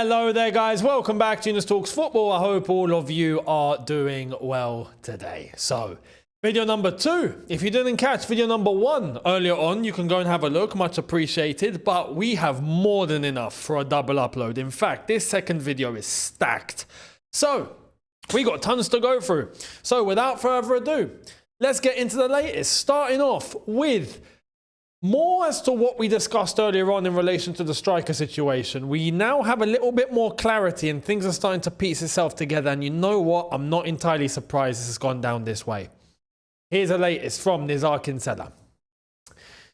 Hello there, guys. Welcome back to Younes Talks Football. I hope all of you are doing well today. So, video number 2. If you didn't catch video number 1 earlier on, you can go and have a look. Much appreciated. But we have more than enough for a double upload. In fact, this second video is stacked. So, we got tons to go through. So, without further ado, let's get into the latest. Starting off with more as to what we discussed earlier on in relation to the striker situation. We now have a little bit more clarity and things are starting to piece itself together. And you know what? I'm not entirely surprised this has gone down this way. Here's the latest from Nizar Kinsella.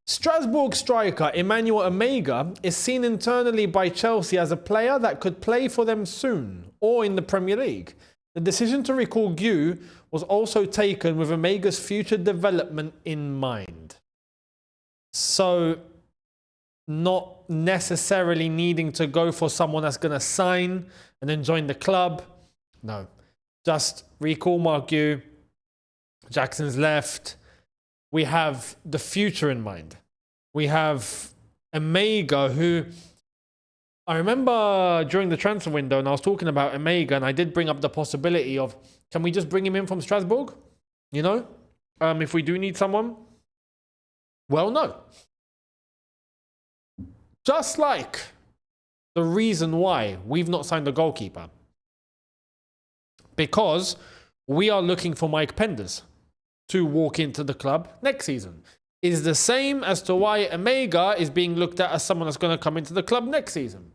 Strasbourg striker Emegha is seen internally by Chelsea as a player that could play for them soon or in the Premier League. The decision to recall Gu was also taken with Emegha's future development in mind. So, not necessarily needing to go for someone that's going to sign and then join the club. No. Just recall Mark Gu. Jackson's left. We have the future in mind. We have Emegha, who I remember during the transfer window, and I was talking about Emegha, and I did bring up the possibility of, can we just bring him in from Strasbourg? You know, if we do need someone. Well, no. Just like the reason why we've not signed a goalkeeper. Because we are looking for Mike Penders to walk into the club next season. Is the same as to why Emegha is being looked at as someone that's going to come into the club next season.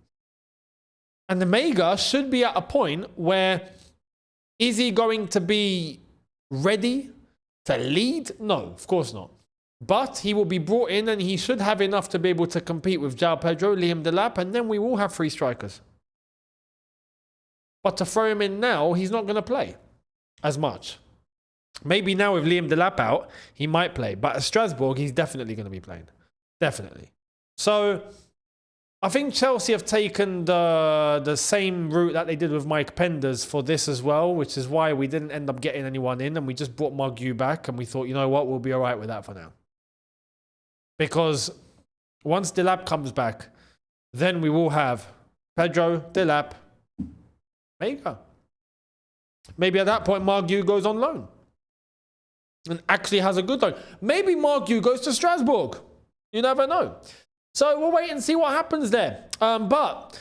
And Emegha should be at a point where, is he going to be ready to lead? No, of course not. But he will be brought in and he should have enough to be able to compete with João Pedro, Liam Delap, and then we will have 3 strikers. But to throw him in now, he's not going to play as much. Maybe now with Liam Delap out, he might play. But at Strasbourg, he's definitely going to be playing. Definitely. So, I think Chelsea have taken the same route that they did with Mike Penders for this as well, which is why we didn't end up getting anyone in and we just brought Mark Gu back and we thought, you know what, we'll be all right with that for now. Because once Delap comes back, then we will have Pedro, Delap, Emegha. Maybe at that point, Mark Gu goes on loan. And actually has a good loan. Maybe Mark Gu goes to Strasbourg. You never know. So we'll wait and see what happens there. But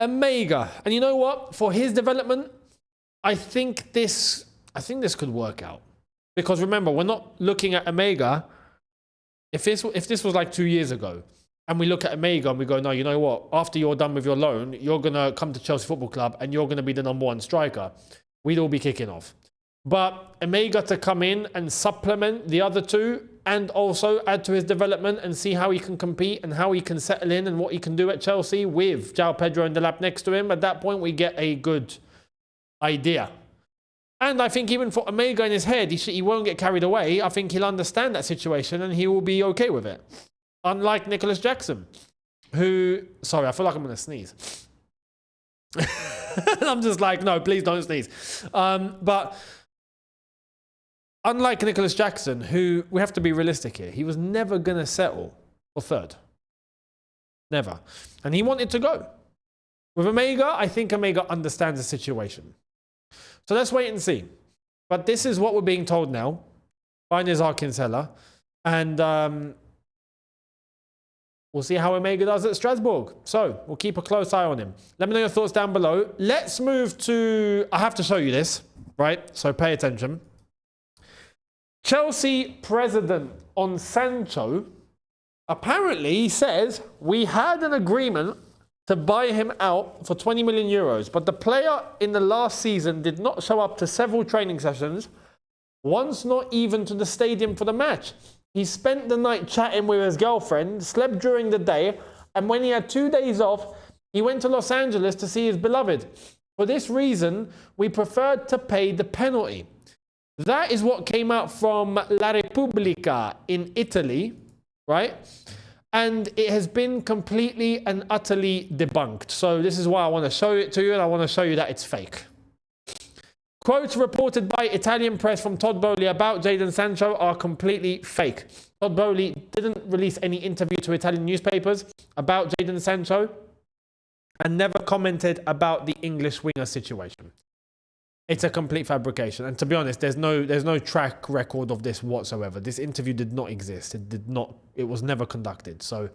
Emegha, and you know what? For his development, I think this could work out. Because remember, we're not looking at Emegha. If this was like 2 years ago, and we look at Emegha and we go, no, you know what? After you're done with your loan, you're going to come to Chelsea Football Club and you're going to be the #1 striker. We'd all be kicking off. But Emegha to come in and supplement the other two and also add to his development and see how he can compete and how he can settle in and what he can do at Chelsea with João Pedro and Delap next to him. At that point, we get a good idea. And I think even for Emegha in his head, he won't get carried away. I think he'll understand that situation and he will be okay with it. Unlike Nicholas Jackson, who... Sorry, I feel like I'm going to sneeze. I'm just like, no, please don't sneeze. But unlike Nicholas Jackson, who... We have to be realistic here. He was never going to settle for 3rd. Never. And he wanted to go. With Emegha, I think Emegha understands the situation. So let's wait and see. But this is what we're being told now by Nizar Kinsella. And we'll see how Emegha does at Strasbourg. So we'll keep a close eye on him. Let me know your thoughts down below. Let's move to... I have to show you this, right? So pay attention. Chelsea president on Sancho. Apparently he says, we had an agreement to buy him out for 20 million euros. But the player in the last season did not show up to several training sessions, once not even to the stadium for the match. He spent the night chatting with his girlfriend, slept during the day, and when he had 2 days off, he went to Los Angeles to see his beloved. For this reason, we preferred to pay the penalty. That is what came out from La Repubblica in Italy, right? And it has been completely and utterly debunked. So this is why I want to show it to you, and I want to show you that it's fake. Quotes reported by Italian press from Todd Boehly about Jadon Sancho are completely fake. Todd Boehly didn't release any interview to Italian newspapers about Jadon Sancho. and never commented about the English winger situation. It's a complete fabrication. And to be honest, there's no track record of this whatsoever. This interview did not exist. It was never conducted. So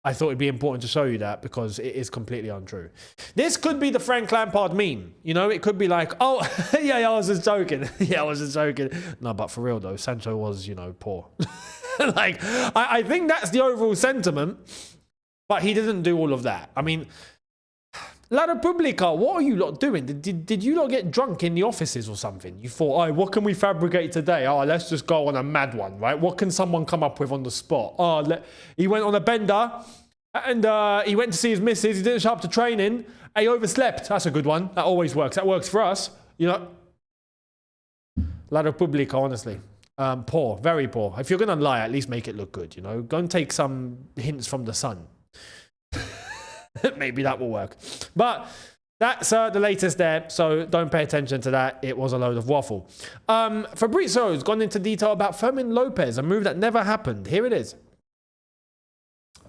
I thought it'd be important to show you that because it is completely untrue. This could be the Frank Lampard meme. You know, it could be like, oh, yeah, I was just joking. Yeah, I was just joking. No, but for real though, Sancho was, you know, poor. Like, I think that's the overall sentiment, but he didn't do all of that. I mean, La Repubblica, what are you lot doing? Did you lot get drunk in the offices or something? You thought, oh, what can we fabricate today? Oh, let's just go on a mad one, right? What can someone come up with on the spot? Oh, he went on a bender and he went to see his missus. He didn't show up to training. He overslept. That's a good one. That always works. That works for us. You know, La Repubblica, honestly. Poor, very poor. If you're going to lie, at least make it look good, you know? Go and take some hints from the sun. Maybe that will work. But that's the latest there, so don't pay attention to that. It was a load of waffle. Fabrizio's gone into detail about Fermin Lopez, a move that never happened. Here it is.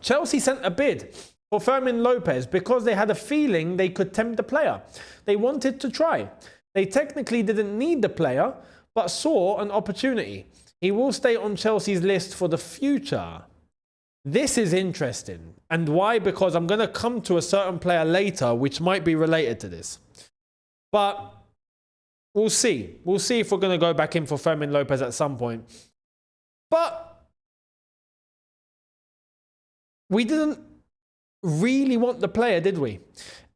Chelsea sent a bid for Fermin Lopez because they had a feeling they could tempt the player. They wanted to try. They technically didn't need the player, but saw an opportunity. He will stay on Chelsea's list for the future. This is interesting. And why? Because I'm going to come to a certain player later which might be related to this. But we'll see. We'll see if we're going to go back in for Fermin Lopez at some point. But we didn't really want the player, did we?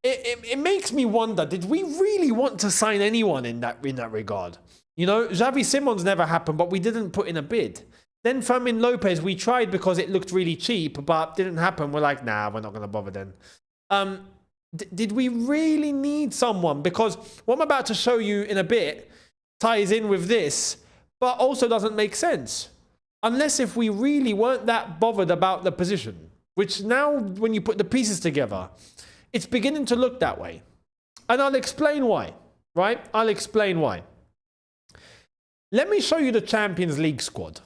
It makes me wonder, did we really want to sign anyone in that regard? You know, Xavi Simons never happened, but we didn't put in a bid. Then Fermin Lopez, we tried because it looked really cheap, but didn't happen. We're like, nah, we're not going to bother then. Did we really need someone? Because what I'm about to show you in a bit ties in with this, but also doesn't make sense. Unless if we really weren't that bothered about the position, which now when you put the pieces together, it's beginning to look that way. And I'll explain why, right? I'll explain why. Let me show you the Champions League squad.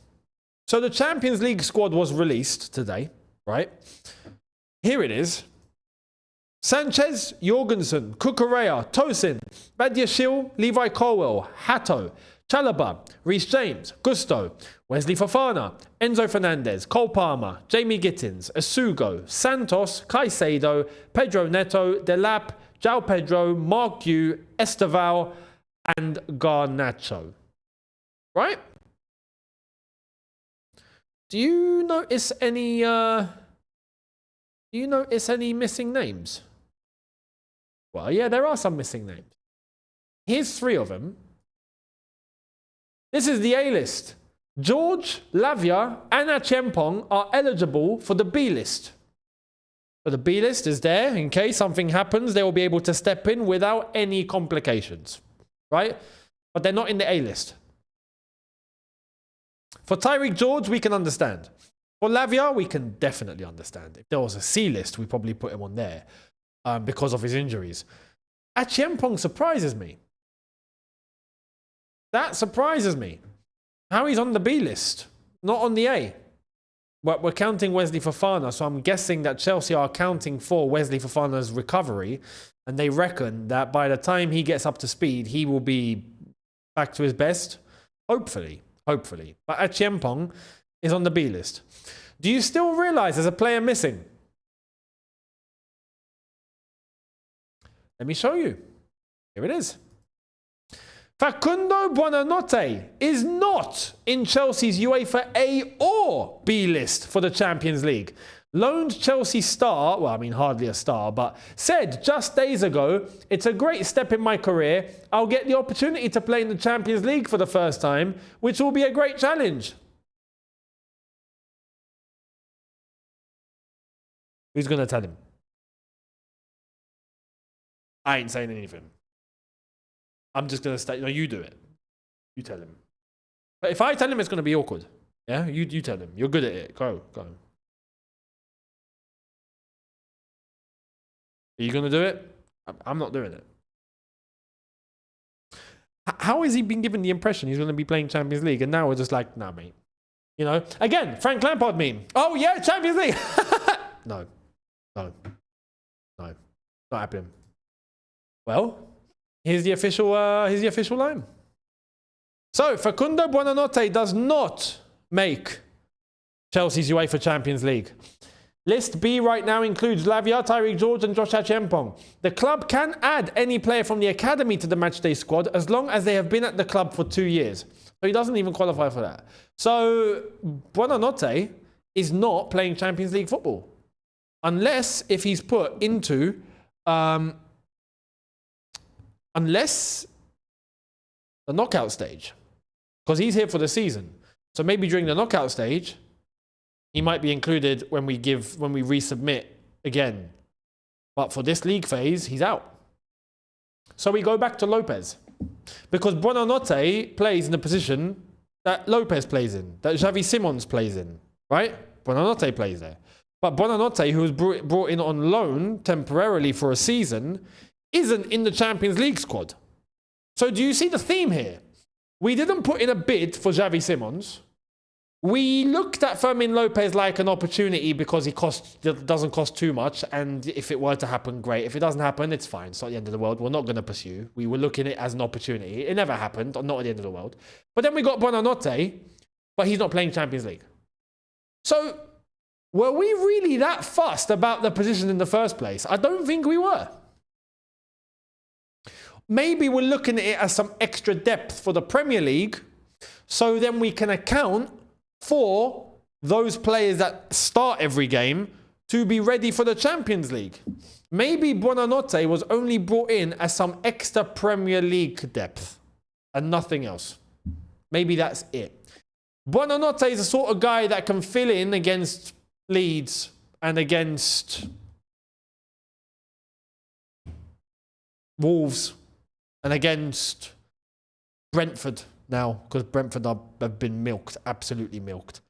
So the Champions League squad was released today, right? Here it is. Sanchez, Jorgensen, Cucurella, Tosin, Badiashile, Levi Colwill, Hato, Chalobah, Reece James, Gusto, Wesley Fofana, Enzo Fernandez, Cole Palmer, Jamie Gittins, Asugo, Santos, Caicedo, Pedro Neto, Delap, João Pedro, Mark Yu, Esteval, and Garnacho. Right? Do you notice any missing names? Well, yeah, there are some missing names. Here's 3 of them. This is the A-list. George, Lavia, and Achiampong are eligible for the B-list. So the B-list is there. In case something happens, they will be able to step in without any complications. Right? But they're not in the A-list. For Tyreek George, we can understand. For Lavia, we can definitely understand. If there was a C-list, we probably put him on there because of his injuries. Achiampong surprises me. That surprises me. How he's on the B list, not on the A. But we're counting Wesley Fofana, so I'm guessing that Chelsea are accounting for Wesley Fofana's recovery, and they reckon that by the time he gets up to speed, he will be back to his best. Hopefully. Hopefully. But Achiampong is on the B list. Do you still realise there's a player missing? Let me show you. Here it is. Facundo Buonanotte is not in Chelsea's UEFA A or B list for the Champions League. Loaned Chelsea star, well, I mean, hardly a star, but said just days ago, it's a great step in my career. I'll get the opportunity to play in the Champions League for the first time, which will be a great challenge. Who's going to tell him? I ain't saying anything. I'm just going to stay. No, you do it. You tell him. But if I tell him, it's going to be awkward. Yeah? You tell him. You're good at it. Go. Are you going to do it? I'm not doing it. How has he been given the impression he's going to be playing Champions League? And now we're just like, nah, mate. You know? Again, Frank Lampard meme. Oh, yeah, Champions League. No. Not happening. Well, here's the official line. So, Facundo Buonanotte does not make Chelsea's UEFA Champions League. List B right now includes Lavia, Tyreek George and Josh Achiampong. The club can add any player from the academy to the matchday squad as long as they have been at the club for 2 years. So he doesn't even qualify for that. So Buonanotte is not playing Champions League football. Unless if he's put into... unless the knockout stage. Because he's here for the season. So maybe during the knockout stage, he might be included when we resubmit again. But for this league phase, he's out. So we go back to Lopez. Because Buonanotte plays in the position that Lopez plays in, that Xavi Simons plays in, right? Buonanotte plays there. But Buonanotte, who was brought in on loan temporarily for a season, isn't in the Champions League squad. So do you see the theme here? We didn't put in a bid for Xavi Simons. We looked at Fermin Lopez like an opportunity because he doesn't cost too much, and if it were to happen, great. If it doesn't happen, it's fine. It's not the end of the world. We're not going to pursue. We were looking at it as an opportunity. It never happened, not at the end of the world. But then we got Buonanotte, but he's not playing Champions League. So, were we really that fussed about the position in the first place? I don't think we were. Maybe we're looking at it as some extra depth for the Premier League, so then we can account for those players that start every game to be ready for the Champions League. Maybe Buonanotte was only brought in as some extra Premier League depth and nothing else. Maybe that's it. Buonanotte is the sort of guy that can fill in against Leeds and against Wolves and against Brentford now, because Brentford have been milked, absolutely milked.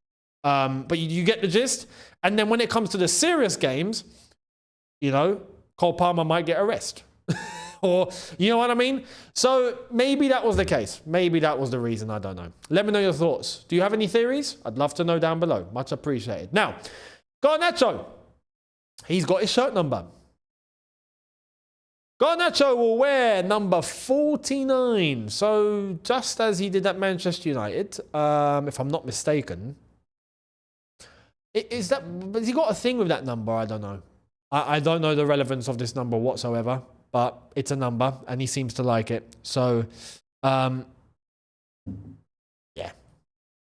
But you get the gist. And then when it comes to the serious games, you know, Cole Palmer might get a rest. Or, you know what I mean? So maybe that was the case. Maybe that was the reason. I don't know. Let me know your thoughts. Do you have any theories? I'd love to know down below. Much appreciated. Now, Garnacho. He's got his shirt number. Garnacho will wear number 49. So just as he did at Manchester United, if I'm not mistaken. Has he got a thing with that number? I don't know. I don't know the relevance of this number whatsoever, but it's a number and he seems to like it. So, yeah,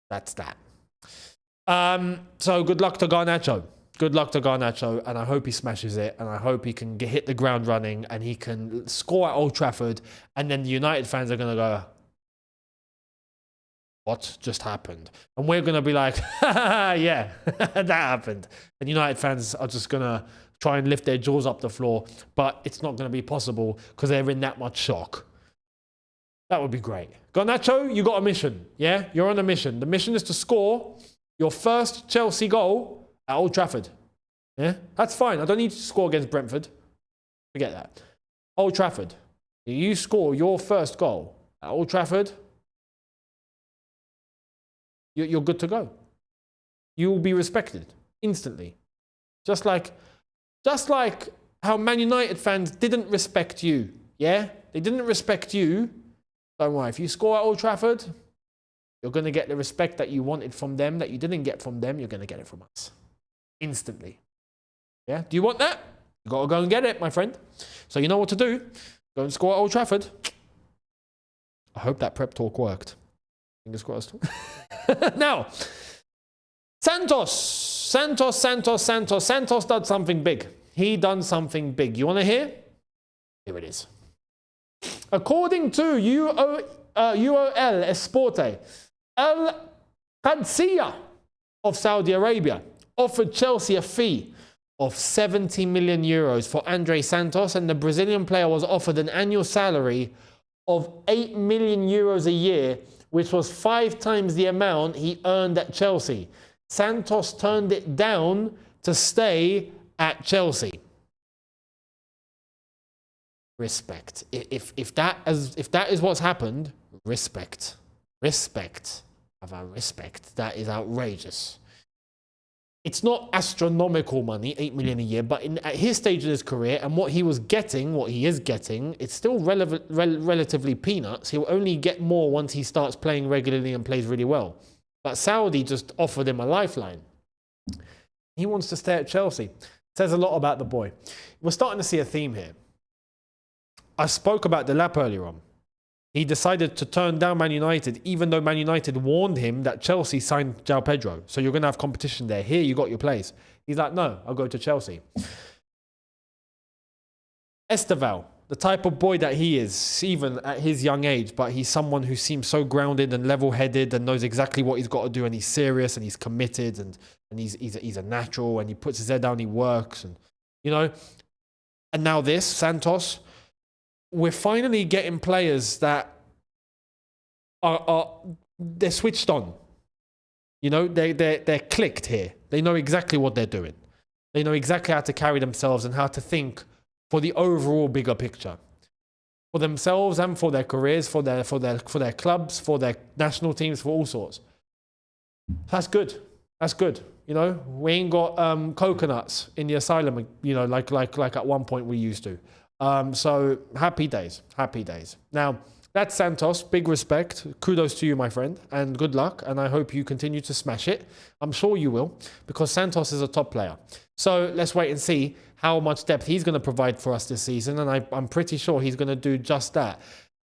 that's that. So good luck to Garnacho. Good luck to Garnacho, and I hope he smashes it, and I hope he can hit the ground running, and he can score at Old Trafford, and then the United fans are going to go, what just happened? And we're going to be like, yeah, that happened. And United fans are just going to try and lift their jaws up the floor, but it's not going to be possible because they're in that much shock. That would be great. Garnacho, you got a mission, yeah? You're on a mission. The mission is to score your first Chelsea goal at Old Trafford. Yeah, that's fine. I don't need to score against Brentford. Forget that. Old Trafford. You score your first goal at Old Trafford, you're good to go. You will be respected instantly. Just like how Man United fans didn't respect you. Yeah? They didn't respect you. Don't worry. If you score at Old Trafford, you're going to get the respect that you wanted from them, that you didn't get from them. You're going to get it from us. Instantly. Yeah? Do you want that? You got to go and get it, my friend. So you know what to do. Go and score at Old Trafford. I hope that prep talk worked. Fingers crossed. Now, Santos done something big. He done something big. You want to hear? Here it is. According to UOL Esporte, Al Qadsiya of Saudi Arabia offered Chelsea a fee of 70 million euros for Andre Santos, and the Brazilian player was offered an annual salary of 8 million euros a year, which was 5 times the amount he earned at Chelsea. Santos turned it down to stay at Chelsea. Respect. If that is what's happened, respect. Have a respect. That is outrageous. it's not astronomical money, 8 million a year, but at his stage in his career and what he was getting, what he is getting, it's still relatively peanuts. He'll only get more once he starts playing regularly and plays really well. But Saudi just offered him a lifeline. He wants to stay at Chelsea. Says a lot about the boy. We're starting to see a theme here. I spoke about Delap earlier on. He decided to turn down Man United, even though Man United warned him that Chelsea signed João Pedro. So you're going to have competition there. Here, you got your place. He's like, no, I'll go to Chelsea. Esteval, the type of boy that he is, even at his young age, but he's someone who seems so grounded and level-headed and knows exactly what he's got to do, and he's serious and he's committed and he's a natural, and he puts his head down, he works, and you know. And now this, Santos, we're finally getting players that they're switched on. You know, they're clicked here. They know exactly what they're doing. They know exactly how to carry themselves and how to think for the overall bigger picture, for themselves and for their careers, for their clubs, for their national teams, for all sorts. That's good. That's good. You know, we ain't got coconuts in the asylum. You know, like at one point we used to. So happy days, happy days. Now that's Santos. Big respect. Kudos to you, my friend, and good luck. And I hope you continue to smash it. I'm sure you will, because Santos is a top player. So let's wait and see how much depth he's going to provide for us this season. And I'm pretty sure he's going to do just that.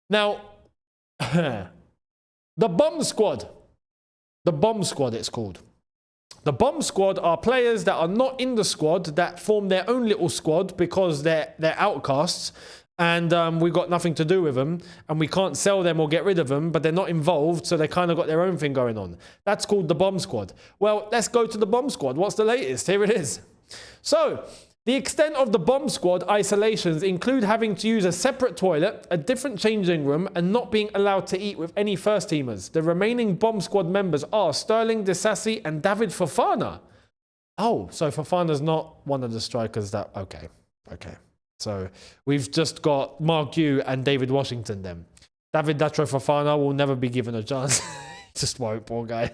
Now, the bomb squad. The bomb squad, it's called. The bomb squad are players that are not in the squad, that form their own little squad because they're outcasts, and we've got nothing to do with them, and we can't sell them or get rid of them, but they're not involved, so they kind of got their own thing going on. That's called the bomb squad. Well, let's go to the bomb squad. What's the latest? Here it is. So, the extent of the bomb squad isolations include having to use a separate toilet, a different changing room, and not being allowed to eat with any first teamers. The remaining bomb squad members are Sterling, Disasi, and David Fofana. Oh, so Fofana's not one of the strikers that... Okay. So we've just got Mark Yu and David Washington then. David Datro Fofana will never be given a chance. Just won't, poor guy.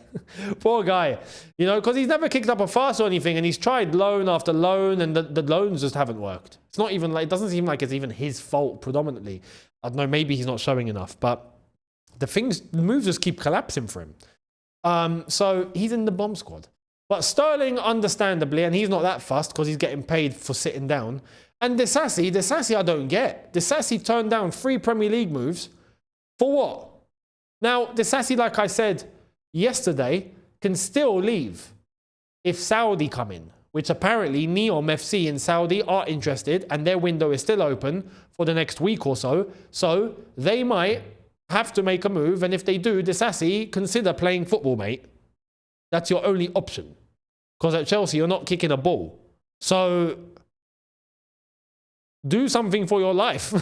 Poor guy. You know, because he's never kicked up a fuss or anything, and he's tried loan after loan, and the loans just haven't worked. It's not even like, it doesn't seem like it's even his fault predominantly. I don't know, maybe he's not showing enough, but the moves just keep collapsing for him. So he's in the bomb squad. But Sterling, understandably, and he's not that fussed because he's getting paid for sitting down. And Disasi I don't get. Disasi turned down 3 Premier League moves. For what? Now, Disasi, like I said yesterday, can still leave if Saudi come in, which apparently Neom FC in Saudi are interested, and their window is still open for the next week or so. So they might have to make a move, and if they do, Disasi, consider playing football, mate. That's your only option. Because at Chelsea, you're not kicking a ball. So do something for your life. Do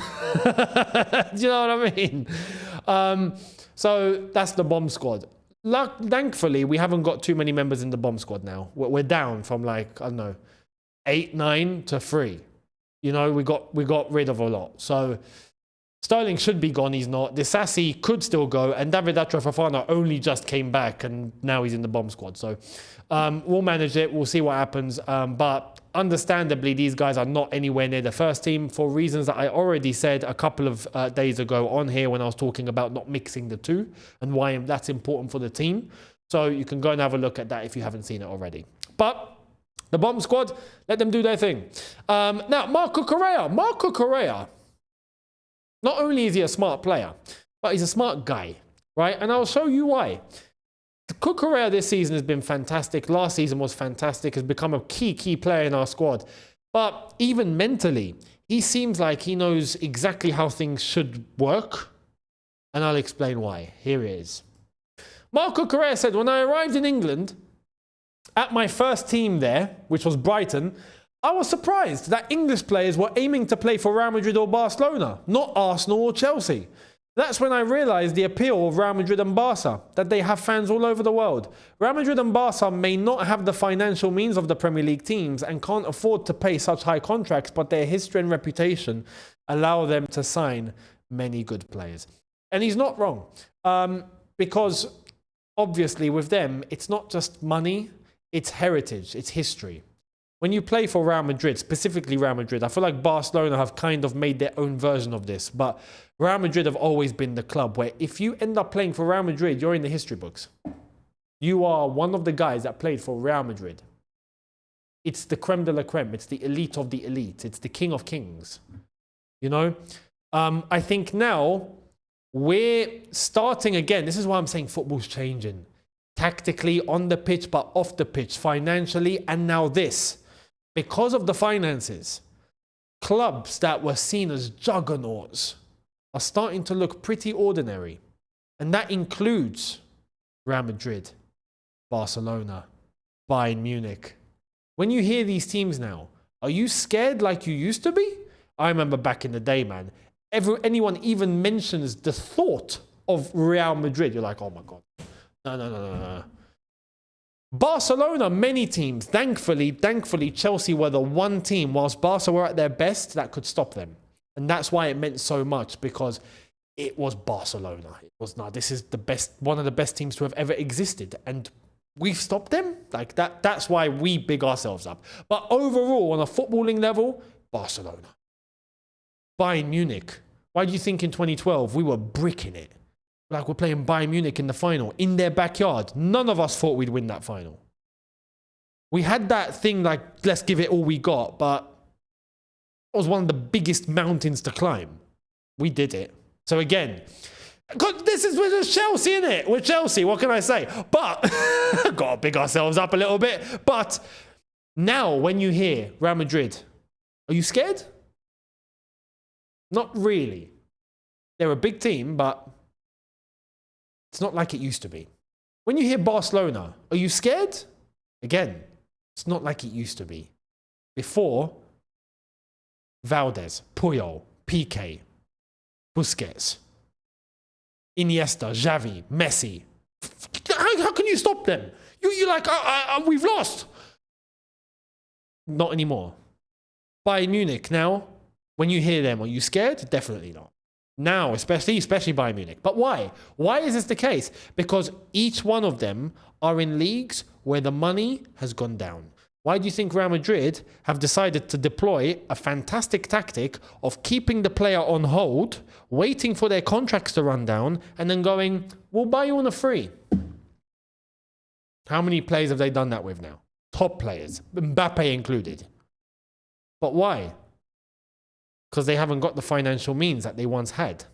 you know what I mean? So that's the bomb squad. Thankfully, we haven't got too many members in the bomb squad now. We're down from like, I don't know, 8, 9 to 3. You know, we got rid of a lot. So Sterling should be gone. He's not. Disasi could still go. And David Atra Fofana only just came back, and now he's in the bomb squad. So we'll manage it. We'll see what happens. But understandably, these guys are not anywhere near the first team for reasons that I already said a couple of days ago on here when I was talking about not mixing the two and why that's important for the team. So you can go and have a look at that if you haven't seen it already. But the bomb squad, let them do their thing. Now, Marco Correa, not only is he a smart player, but he's a smart guy, right? And I'll show you why. Cucurella this season has been fantastic. Last season was fantastic. Has become a key player in our squad. But even mentally, he seems like he knows exactly how things should work. And I'll explain why. Here it is. Marco Correa said, when I arrived in England, at my first team there, which was Brighton, I was surprised that English players were aiming to play for Real Madrid or Barcelona, not Arsenal or Chelsea. That's when I realized the appeal of Real Madrid and Barca, that they have fans all over the world. Real Madrid and Barca may not have the financial means of the Premier League teams and can't afford to pay such high contracts, but their history and reputation allow them to sign many good players. And he's not wrong, because obviously with them, it's not just money, It's heritage. It's history. When you play for Real Madrid, specifically Real Madrid, I feel like Barcelona have kind of made their own version of this. But Real Madrid have always been the club where if you end up playing for Real Madrid, you're in the history books. You are one of the guys that played for Real Madrid. It's the creme de la creme. It's the elite of the elite. It's the king of kings. You know? I think now we're starting again. This is why I'm saying football's changing. Tactically, on the pitch, but off the pitch, financially, and now this. Because of the finances, clubs that were seen as juggernauts are starting to look pretty ordinary. And that includes Real Madrid, Barcelona, Bayern Munich. When you hear these teams now, are you scared like you used to be? I remember back in the day, man. Anyone even mentions the thought of Real Madrid, you're like, oh my God. No. Barcelona, many teams, thankfully, Chelsea were the one team, whilst Barca were at their best, that could stop them. And that's why it meant so much, because it was Barcelona. It was, this is the best, one of the best teams to have ever existed. And we've stopped them. Like that's why we big ourselves up. But overall, on a footballing level, Barcelona. Bayern Munich. Why do you think in 2012 we were bricking it? Like we're playing Bayern Munich in the final, in their backyard. None of us thought we'd win that final. We had that thing like, let's give it all we got, but it was one of the biggest mountains to climb. We did it. So again, this is with Chelsea, innit? We're Chelsea, what can I say? But, got to big ourselves up a little bit. But now when you hear Real Madrid, are you scared? Not really. They're a big team, but it's not like it used to be. When you hear Barcelona, are you scared? Again, it's not like it used to be. Before, Valdez, Puyol, Piqué, Busquets, Iniesta, Xavi, Messi. How can you stop them? You're like, we've lost. Not anymore. Bayern Munich now, when you hear them, are you scared? Definitely not. Now, especially Bayern Munich. But why? Why is this the case? Because each one of them are in leagues where the money has gone down. Why do you think Real Madrid have decided to deploy a fantastic tactic of keeping the player on hold, waiting for their contracts to run down, and then going, we'll buy you on a free? How many players have they done that with now? Top players, Mbappe included. But why? Because they haven't got the financial means that they once had.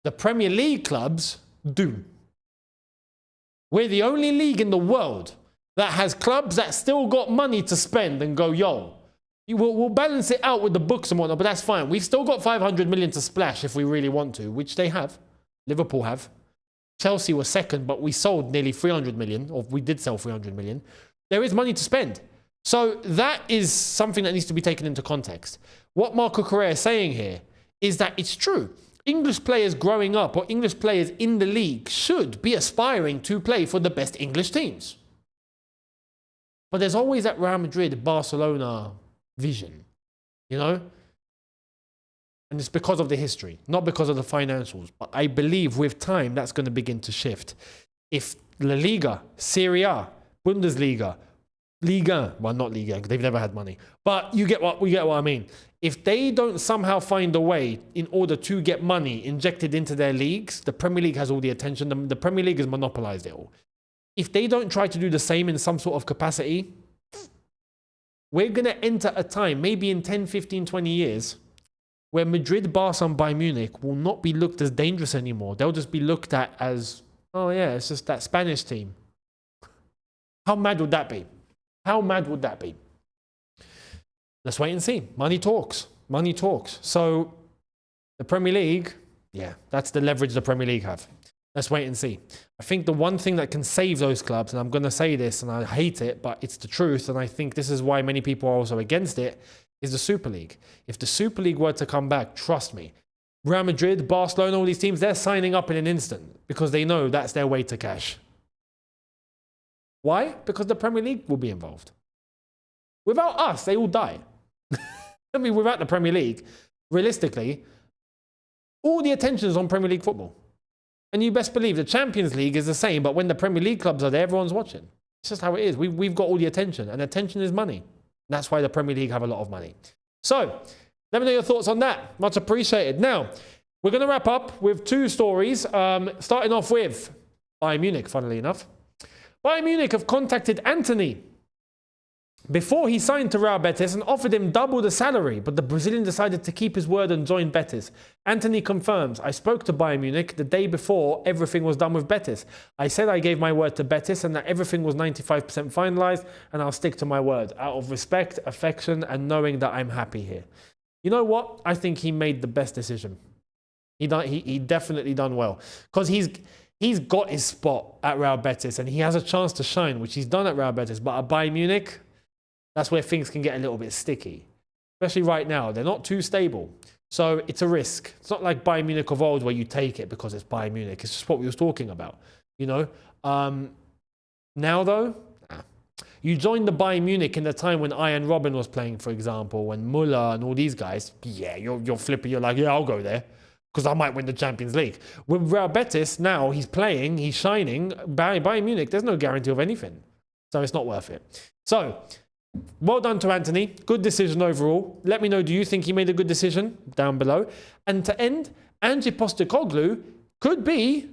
The Premier League clubs do. We're the only league in the world that has clubs that still got money to spend and go, yo, we'll balance it out with the books and whatnot, but that's fine. We've still got 500 million to splash if we really want to, which they have. Liverpool have. Chelsea was second, but we sold nearly 300 million, or we did sell 300 million. There is money to spend. So that is something that needs to be taken into context. What Marco Correa is saying here is that it's true. English players growing up or English players in the league should be aspiring to play for the best English teams. But there's always that Real Madrid, Barcelona vision, you know? And it's because of the history, not because of the financials. But I believe with time, that's going to begin to shift. If La Liga, Serie A, Bundesliga, Liga, well, not Liga, because they've never had money. But you get what I mean. If they don't somehow find a way in order to get money injected into their leagues, the Premier League has all the attention. The Premier League has monopolized it all. If they don't try to do the same in some sort of capacity, we're going to enter a time, maybe in 10, 15, 20 years, where Madrid, Barca, and Bayern Munich will not be looked as dangerous anymore. They'll just be looked at as, oh yeah, it's just that Spanish team. How mad would that be? How mad would that be? Let's wait and see. Money talks. Money talks. So the Premier League, yeah, that's the leverage the Premier League have. Let's wait and see. I think the one thing that can save those clubs, and I'm going to say this, and I hate it, but it's the truth, and I think this is why many people are also against it, is the Super League. If the Super League were to come back, trust me, Real Madrid, Barcelona, all these teams, they're signing up in an instant because they know that's their way to cash. Why? Because the Premier League will be involved. Without us, they all die. I mean, without the Premier League, realistically, all the attention is on Premier League football. And you best believe the Champions League is the same, but when the Premier League clubs are there, everyone's watching. It's just how it is. We've got all the attention, and attention is money. That's why the Premier League have a lot of money. So, let me know your thoughts on that. Much appreciated. Now, we're going to wrap up with two stories, starting off with Bayern Munich, funnily enough. Bayern Munich have contacted Antony before he signed to Real Betis and offered him double the salary, but the Brazilian decided to keep his word and join Betis. Antony confirms, I spoke to Bayern Munich the day before everything was done with Betis. I said I gave my word to Betis and that everything was 95% finalised, and I'll stick to my word out of respect, affection and knowing that I'm happy here. You know what? I think he made the best decision. He definitely done well, because he's got his spot at Real Betis and he has a chance to shine, which he's done at Real Betis, but at Bayern Munich, that's where things can get a little bit sticky. Especially right now. They're not too stable. So it's a risk. It's not like Bayern Munich of old where you take it because it's Bayern Munich. It's just what we was talking about. You know? Now though, you joined the Bayern Munich in the time when Ian Robben was playing, for example, when Müller and all these guys. Yeah, you're flipping. You're like, yeah, I'll go there, because I might win the Champions League. With Real Betis, now he's playing, he's shining. Bayern Munich, there's no guarantee of anything. So it's not worth it. So, well done to Antony. Good decision overall. Let me know, do you think he made a good decision? Down below. And to end, Ange Postecoglou could be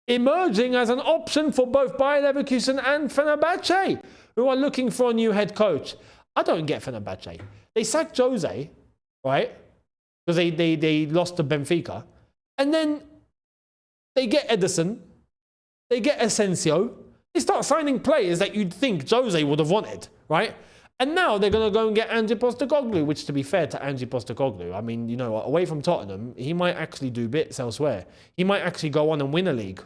emerging as an option for both Bayer Leverkusen and Fenerbahce, who are looking for a new head coach. I don't get Fenerbahce. They sacked Jose, right? Because they lost to Benfica. And then they get Ederson. They get Asensio. They start signing players that you'd think Jose would have wanted, right? And now they're going to go and get Ange Postecoglou, which, to be fair to Ange Postecoglou, I mean, you know, away from Tottenham, he might actually do bits elsewhere. He might actually go on and win a league.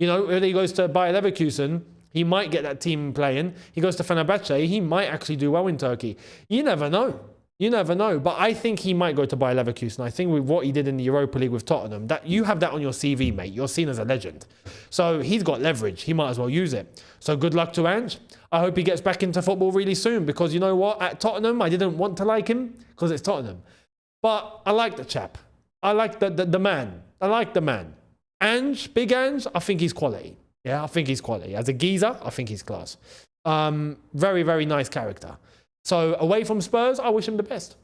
You know, when he goes to Bayer Leverkusen, he might get that team playing. He goes to Fenerbahce, he might actually do well in Turkey. You never know. You never know. But I think he might go to Bayer Leverkusen. I think with what he did in the Europa League with Tottenham, that you have that on your CV, mate. You're seen as a legend. So he's got leverage. He might as well use it. So good luck to Ange. I hope he gets back into football really soon, because you know what? At Tottenham, I didn't want to like him because it's Tottenham. But I like the chap. I like the man. I like the man. Ange, Big Ange, I think he's quality. Yeah, I think he's quality. As a geezer, I think he's class. Very, very nice character. So away from Spurs, I wish him the best.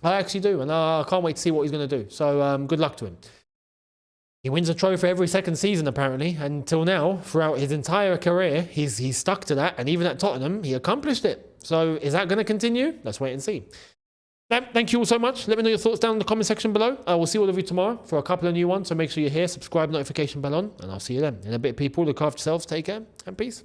I actually do. And I can't wait to see what he's going to do. So good luck to him. He wins a trophy every second season, apparently. Until now, throughout his entire career, he's stuck to that. And even at Tottenham, he accomplished it. So is that going to continue? Let's wait and see. Thank you all so much. Let me know your thoughts down in the comment section below. I will see all of you tomorrow for a couple of new ones. So make sure you're here, subscribe, notification bell on. And I'll see you then. In a bit, people. Look after yourselves. Take care and peace.